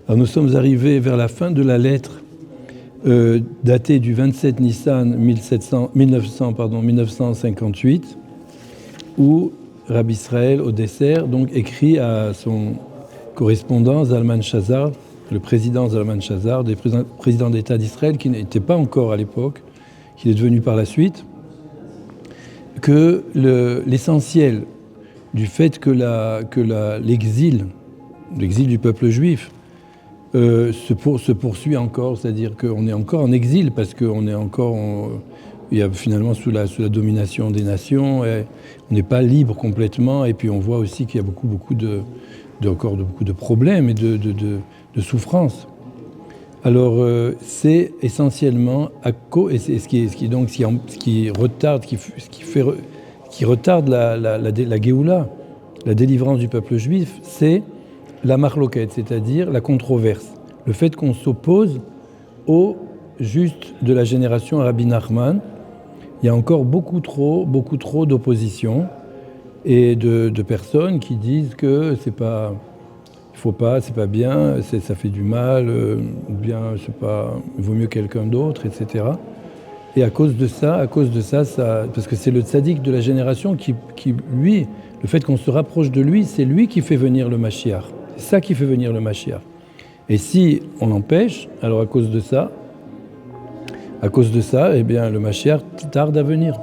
Alors nous sommes arrivés vers la fin de la lettre datée du 27 Nissan 1958, où Rabbi Israël, au dessert, donc, écrit à son correspondant Zalman Shazar, le président Zalman Shazar, des présidents d'État d'Israël, qui n'était pas encore à l'époque, qu'il est devenu par la suite, que l'essentiel du fait que l'exil du peuple juif se poursuit encore, c'est-à-dire qu'on est encore en exil parce qu'on est encore il y a finalement sous la domination des nations, et on n'est pas libre complètement, et puis on voit aussi qu'il y a beaucoup de problèmes et de souffrances. Alors c'est essentiellement ce qui retarde la Géoula, la délivrance du peuple juif, c'est la marloquette, c'est-à-dire la controverse, le fait qu'on s'oppose aux justes de la génération Rabbi Nachman. Il y a encore beaucoup trop d'opposition et de personnes qui disent que c'est pas bien, ça fait du mal, ou bien il vaut mieux quelqu'un d'autre, etc. Et à cause de ça, parce que c'est le tzaddik de la génération qui lui, le fait qu'on se rapproche de lui, c'est lui qui fait venir le Mashiach. C'est ça qui fait venir le Mashiach. Et si on l'empêche, alors à cause de ça, eh bien, le Mashiach tarde à venir.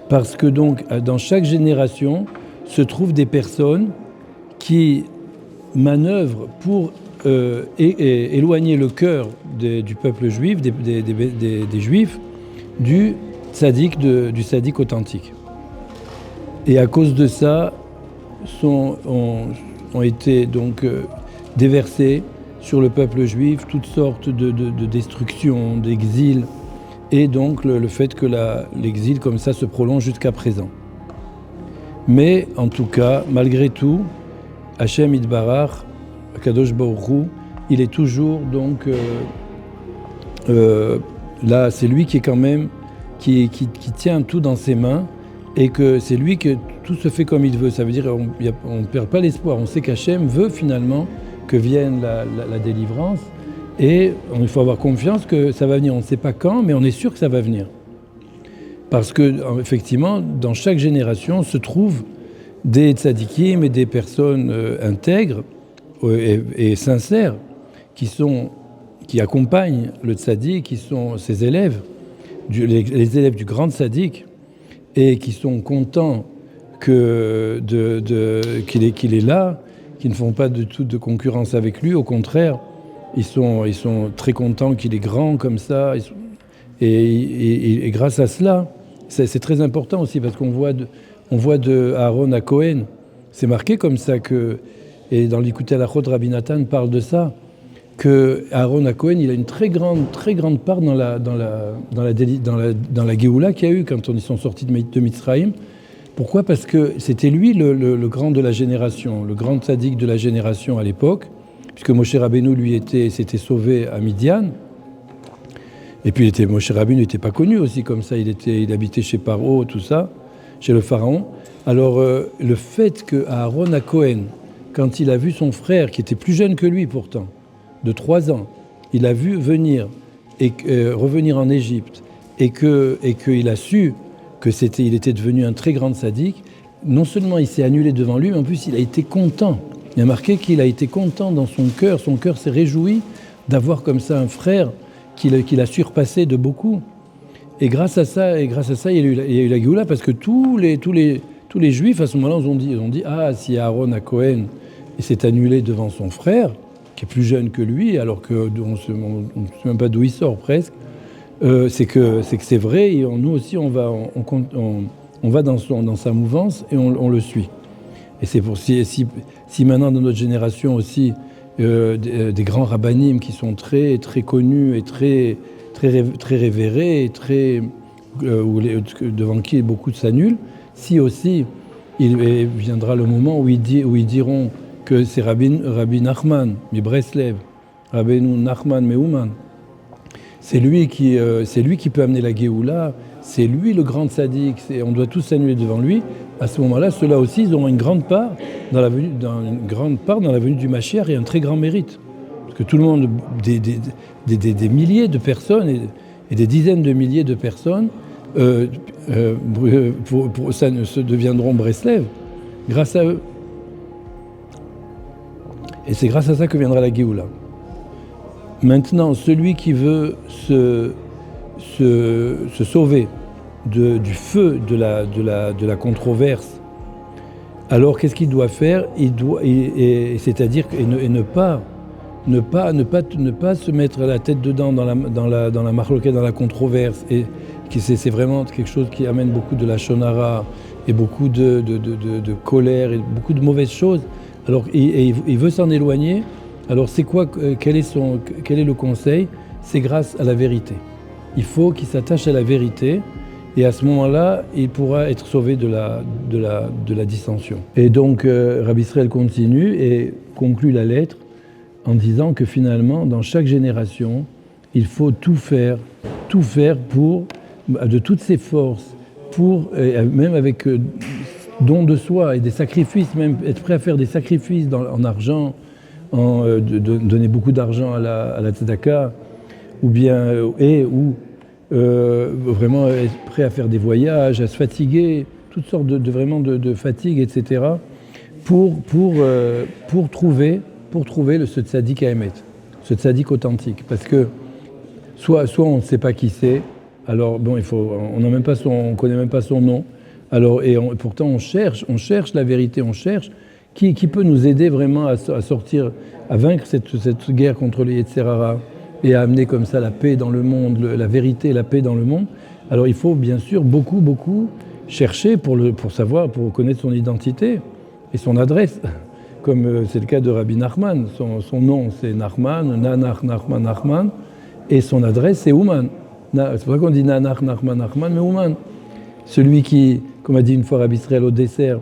Parce que donc, dans chaque génération, se trouvent des personnes qui manœuvrent pour éloigner le cœur du peuple juif, des juifs, du tzaddik authentique. Et à cause de ça, ont été donc déversés sur le peuple juif toutes sortes de destructions, d'exil, et donc le fait que l'exil comme ça se prolonge jusqu'à présent. Mais en tout cas, malgré tout, Hachem Yitbarach, Kadosh Baruch Hu, il est toujours donc là, c'est lui qui est quand même qui tient tout dans ses mains, et que c'est lui que tout se fait comme il veut. Ça veut dire qu'on ne perd pas l'espoir. On sait qu'Hachem veut finalement que vienne la délivrance, et il faut avoir confiance que ça va venir. On ne sait pas quand, mais on est sûr que ça va venir. Parce que effectivement, dans chaque génération se trouvent des tzadikim et des personnes intègres et sincères qui accompagnent le tzadik, qui sont ses élèves, les élèves du grand tzadik, et qui sont contents qu'il est là, qui ne font pas de toute de concurrence avec lui. Au contraire, ils sont très contents qu'il est grand comme ça. Et grâce à cela, c'est très important aussi, parce qu'on voit de Aaron à Cohen, c'est marqué comme ça, et dans l'Ikutei Halachot, Rabbi Nathan parle de ça, que Aaron à Cohen, il a une très grande part dans la Géoula qu'il y a eu quand ils sont sortis de Mitzrayim. Pourquoi ? Parce que c'était lui le grand de la génération, le grand tzaddik de la génération à l'époque, puisque Moshe Rabbeinu, lui, s'était sauvé à Midian. Et puis Moshe Rabbeinu n'était pas connu aussi comme ça, il habitait chez Paro, tout ça, chez le pharaon. Alors le fait que Aaron à Cohen, quand il a vu son frère, qui était plus jeune que lui pourtant, de 3 ans, il a vu venir et revenir en Égypte, et qu'il a su il était devenu un très grand tzaddik, non seulement il s'est annulé devant lui, mais en plus il a été content. Il a marqué qu'il a été content dans son cœur s'est réjoui d'avoir comme ça un frère qu'il a surpassé de beaucoup. Et grâce à ça, il y a eu la Géoula, parce que tous les juifs à ce moment-là ont dit ah, si Aaron à Cohen s'est annulé devant son frère, qui est plus jeune que lui, alors qu'on ne sait même pas d'où il sort presque, c'est que c'est vrai, et nous aussi on va dans sa mouvance, et on le suit. Et c'est pour si maintenant dans notre génération aussi des grands rabbanim qui sont très très connus et très révérés, et devant qui beaucoup s'annulent, si aussi il viendra le moment où ils diront que c'est Rabbi Nachman, mi Breslev, Rabbeinu Nachman Meuman, c'est lui qui peut amener la Géoula, c'est lui le grand tzaddik, on doit tous s'annuler devant lui. À ce moment-là, ceux-là aussi, ils auront une grande part dans la venue du Mashiach, et un très grand mérite. Parce que tout le monde, des milliers de personnes et des dizaines de milliers de personnes ça se deviendront Breslev grâce à eux. Et c'est grâce à ça que viendra la Géoula. Maintenant, celui qui veut se sauver du feu de la controverse, alors qu'est-ce qu'il doit faire? C'est-à-dire ne pas se mettre la tête dedans dans la marloquette, dans la controverse. Et c'est vraiment quelque chose qui amène beaucoup de la shonara et beaucoup de colère et beaucoup de mauvaises choses. Alors, il veut s'en éloigner. Alors, c'est quoi? Quel est le conseil? C'est grâce à la vérité. Il faut qu'il s'attache à la vérité. Et à ce moment-là, il pourra être sauvé de la dissension. Et donc, Rabbi Israël continue et conclut la lettre en disant que finalement, dans chaque génération, il faut tout faire pour, de toutes ses forces, même avec don de soi et des sacrifices, même être prêt à faire des sacrifices en argent, donner beaucoup d'argent à la tzedaka, ou vraiment être prêt à faire des voyages, à se fatiguer, toutes sortes de fatigue, etc., pour trouver ce tzaddik à émettre, ce tzaddik authentique. Parce que soit on ne sait pas qui c'est, alors bon, on ne connaît même pas son nom, alors, pourtant on cherche la vérité, on cherche qui peut nous aider vraiment à sortir, à vaincre cette guerre contre le Yetzer Hara et à amener comme ça la paix dans le monde, la vérité et la paix dans le monde. Alors il faut bien sûr beaucoup chercher pour connaître son identité et son adresse, comme c'est le cas de Rabbi Nachman. Son nom c'est Nachman, Nachman, et son adresse c'est Ouman. C'est pas qu'on dit Nachman, mais Ouman. Celui qui, comme a dit une fois Rabbi Israël au dessert,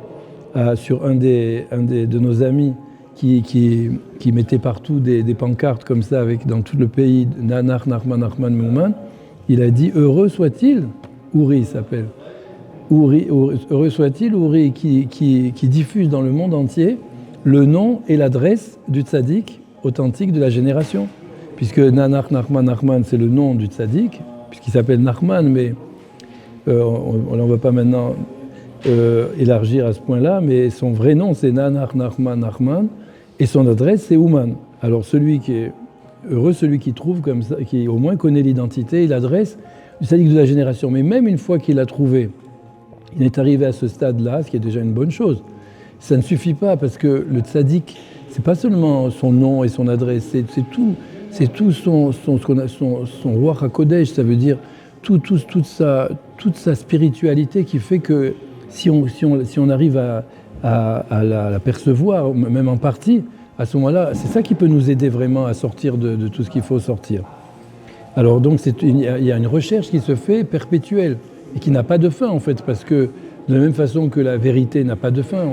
sur un de nos amis, qui mettait partout des pancartes comme ça, dans tout le pays, Nachman, Meuman, il a dit « Heureux soit-il », Uri s'appelle, heureux soit-il, Uri, qui diffuse dans le monde entier le nom et l'adresse du tzaddik authentique de la génération. Puisque Nachman, c'est le nom du tzaddik, puisqu'il s'appelle Nachman, mais on ne va pas maintenant élargir à ce point-là, mais son vrai nom c'est Nachman, et son adresse c'est Ouman. Alors celui qui est heureux, celui qui trouve comme ça, qui au moins connaît l'identité et l'adresse du tzaddik de la génération. Mais même une fois qu'il l'a trouvé, il est arrivé à ce stade-là, ce qui est déjà une bonne chose. Ça ne suffit pas, parce que le tzaddik, c'est pas seulement son nom et son adresse, c'est tout son Ruach HaKodesh, ça veut dire toute sa spiritualité qui fait que si on arrive à la percevoir, même en partie, à ce moment-là, c'est ça qui peut nous aider vraiment à sortir de tout ce qu'il faut sortir. Alors donc il y a une recherche qui se fait perpétuelle et qui n'a pas de fin en fait, parce que de la même façon que la vérité n'a pas de fin,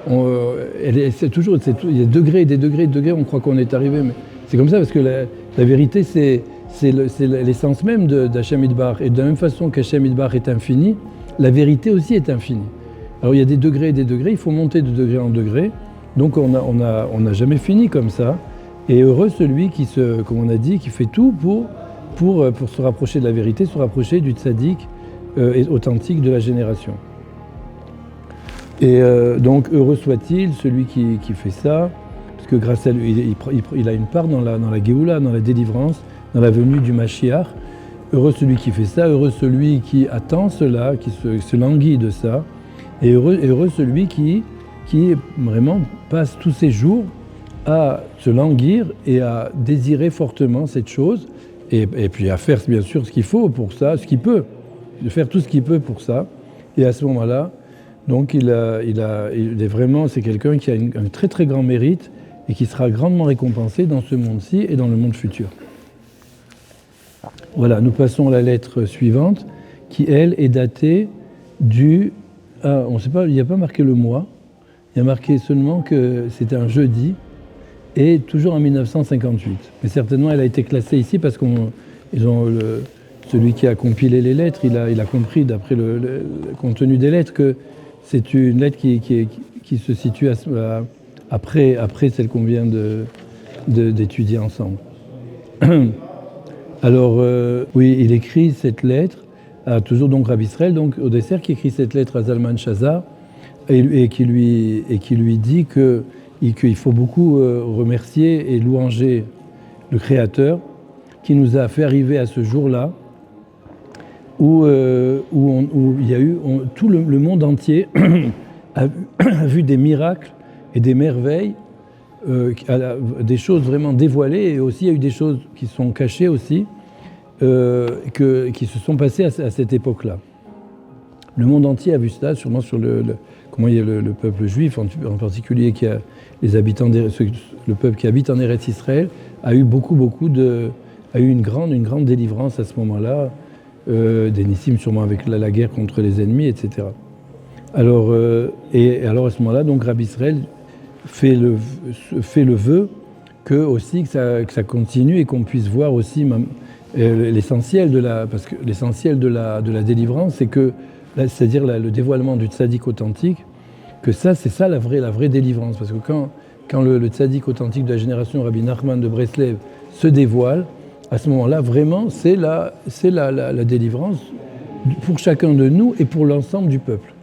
il y a des degrés, on croit qu'on est arrivé, mais c'est comme ça parce que la vérité c'est l'essence même d'Hashem Yitbarach. Et de la même façon qu'Hashem Yitbarach est infini, la vérité aussi est infinie. Alors il y a des degrés, il faut monter de degré en degré. Donc on n'a jamais fini comme ça. Et heureux celui comme on a dit, qui fait tout pour se rapprocher de la vérité, se rapprocher du tzaddik authentique de la génération. Et donc heureux soit-il celui qui fait ça, parce que grâce à lui, il a une part dans la Géoula, dans la délivrance, dans la venue du Mashiach. Heureux celui qui fait ça, heureux celui qui attend cela, qui se languit de ça, et heureux celui qui vraiment passe tous ses jours à se languir et à désirer fortement cette chose, et puis à faire bien sûr ce qu'il faut pour ça, ce qu'il peut, de faire tout ce qu'il peut pour ça. Et à ce moment-là, donc c'est quelqu'un qui a un très très grand mérite et qui sera grandement récompensé dans ce monde-ci et dans le monde futur. Voilà, nous passons à la lettre suivante, qui elle est datée on ne sait pas, il n'y a pas marqué le mois, il y a marqué seulement que c'était un jeudi et toujours en 1958. Mais certainement elle a été classée ici parce celui qui a compilé les lettres, il a compris d'après le contenu des lettres que c'est une lettre qui se situe après celle qu'on vient de d'étudier ensemble. Alors, oui, il écrit cette lettre à toujours donc Rabbi Israël, donc au dessert, qui écrit cette lettre à Zalman Shazar et qui lui dit qu'il faut beaucoup remercier et louanger le Créateur qui nous a fait arriver à ce jour-là où il y a eu tout le monde entier a vu des miracles et des merveilles, des choses vraiment dévoilées, et aussi il y a eu des choses qui sont cachées aussi, qui se sont passées à cette époque-là. Le monde entier a vu cela, sûrement sur comment il y a le peuple juif, en particulier qui a les habitants, le peuple qui habite en Eretz Israël, a eu a eu une grande délivrance à ce moment-là, des nissim sûrement avec la guerre contre les ennemis, etc. Alors, alors à ce moment-là, donc Rabbi Israël fait le vœu que ça continue et qu'on puisse voir aussi l'essentiel parce que l'essentiel de la délivrance, c'est-à-dire le dévoilement du tzaddik authentique, que c'est ça la vraie délivrance. Parce que quand le tzaddik authentique de la génération Rabbi Nachman de Breslev se dévoile, à ce moment-là, vraiment, c'est la délivrance pour chacun de nous et pour l'ensemble du peuple.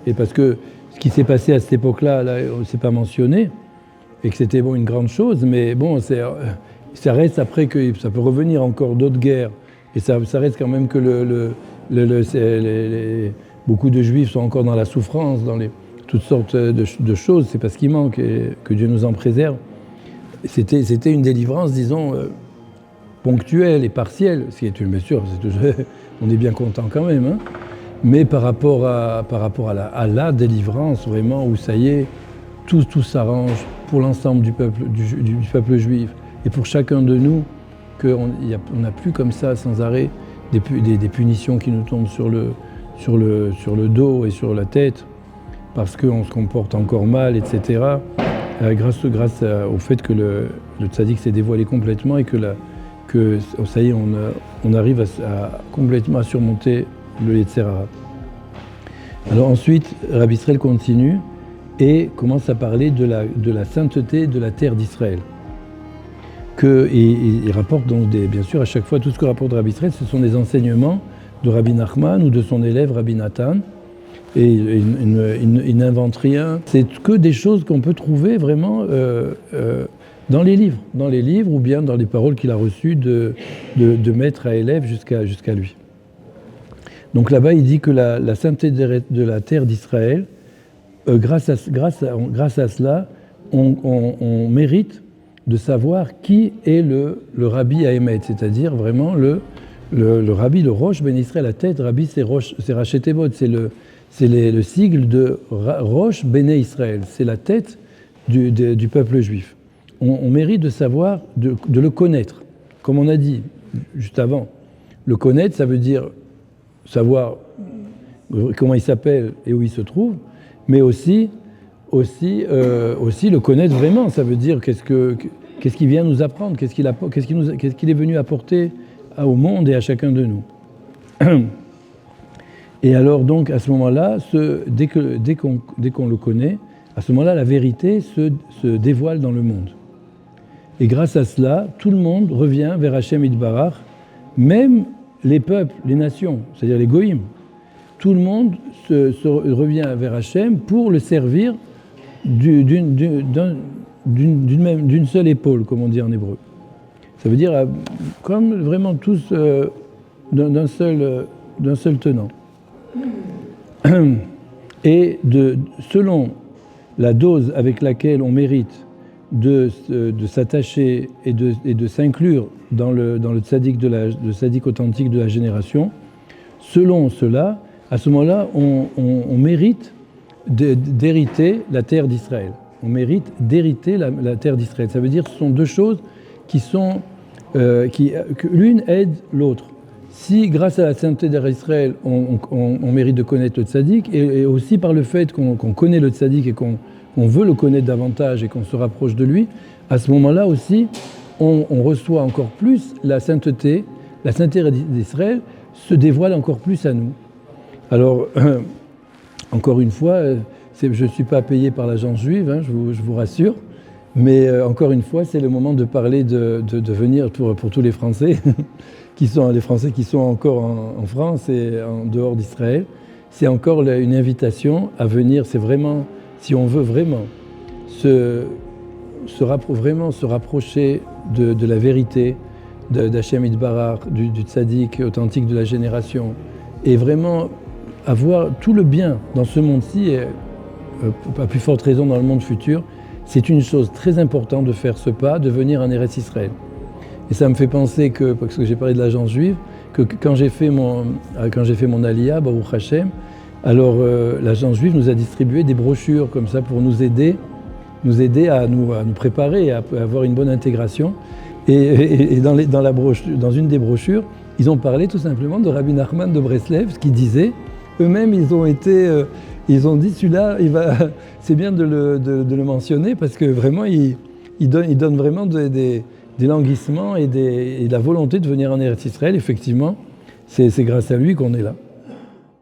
Et parce que ce qui s'est passé à cette époque-là, on ne s'est pas mentionné, et que c'était une grande chose, mais bon, ça reste après que ça peut revenir encore d'autres guerres, et ça reste quand même que beaucoup de Juifs sont encore dans la souffrance, dans toutes sortes de choses. C'est parce qu'il manque, et que Dieu nous en préserve. C'était une délivrance, disons, ponctuelle et partielle, ce qui est bien sûr, on est bien content quand même, hein. Mais par rapport à la délivrance, vraiment, où ça y est, tout s'arrange pour l'ensemble du peuple juif et pour chacun de nous, qu'on n'a plus comme ça sans arrêt des punitions qui nous tombent sur le dos et sur la tête parce qu'on se comporte encore mal, etc. Grâce au fait que le tzaddik s'est dévoilé complètement et que ça y est, on arrive à complètement à surmonter le Yetzer Hara. Alors ensuite, Rabbi Israël continue et commence à parler de la sainteté de la terre d'Israël. Il rapporte donc bien sûr à chaque fois tout ce que rapporte Rabbi Israël, ce sont des enseignements de Rabbi Nachman ou de son élève Rabbi Nathan. Et il n'invente rien. C'est que des choses qu'on peut trouver vraiment dans les livres ou bien dans les paroles qu'il a reçues de maître à élève jusqu'à lui. Donc là-bas, il dit que la sainteté de la terre d'Israël, grâce à cela, on mérite de savoir qui est le Rabbi Haemet, c'est-à-dire vraiment le Rabbi, le Rosh Ben Israël, la tête. Rabbi, c'est Raché Tevot, c'est le sigle de Rosh Bene Israël, c'est la tête du peuple juif. On mérite de savoir, de le connaître, comme on a dit juste avant. Le connaître, ça veut dire savoir comment il s'appelle et où il se trouve, mais aussi le connaître vraiment. Ça veut dire qu'est-ce qu'il vient nous apprendre, qu'est-ce qu'il est venu apporter au monde et à chacun de nous. Et alors donc à ce moment-là, dès qu'on le connaît, à ce moment-là, la vérité se dévoile dans le monde. Et grâce à cela, tout le monde revient vers Hachem Yitbarach, même les peuples, les nations, c'est-à-dire les goïms. Tout le monde revient vers Hachem pour le servir d'une seule épaule, comme on dit en hébreu. Ça veut dire comme vraiment tous d'un seul tenant. Et selon la dose avec laquelle on mérite de s'attacher et de s'inclure dans le tzaddik authentique de la génération, selon cela, à ce moment-là, on mérite d'hériter la terre d'Israël. On mérite d'hériter la terre d'Israël. Ça veut dire que ce sont deux choses que l'une aide l'autre. Si, grâce à la sainteté d'Israël, on mérite de connaître le tzaddik, et aussi par le fait qu'on connaît le tzaddik et qu'on veut le connaître davantage et qu'on se rapproche de lui, à ce moment-là aussi, on reçoit encore plus la sainteté d'Israël se dévoile encore plus à nous. Alors, encore une fois, je ne suis pas payé par l'agence juive, hein, je vous rassure, Mais encore une fois, c'est le moment de parler de venir pour tous les Français, les Français qui sont encore en France et en dehors d'Israël. C'est encore une invitation à venir. C'est vraiment, si on veut vraiment se rapprocher de la vérité, d'Hachem Yitbarach, du tzaddik authentique de la génération, et vraiment avoir tout le bien dans ce monde-ci, et à plus forte raison dans le monde futur, c'est une chose très importante de faire ce pas, de venir en Eretz Israël. Et ça me fait penser parce que j'ai parlé de l'agence juive, que quand j'ai fait mon Aliyah, Baruch Hashem, alors l'agence juive nous a distribué des brochures comme ça pour nous aider à nous préparer, à avoir une bonne intégration. Et dans une des brochures, ils ont parlé tout simplement de Rabbi Nachman de Breslev, qui disait, eux-mêmes ils ont dit celui-là, c'est bien de le mentionner parce que vraiment il donne vraiment des languissements et de la volonté de venir en Eretz Israël. Effectivement, c'est grâce à lui qu'on est là.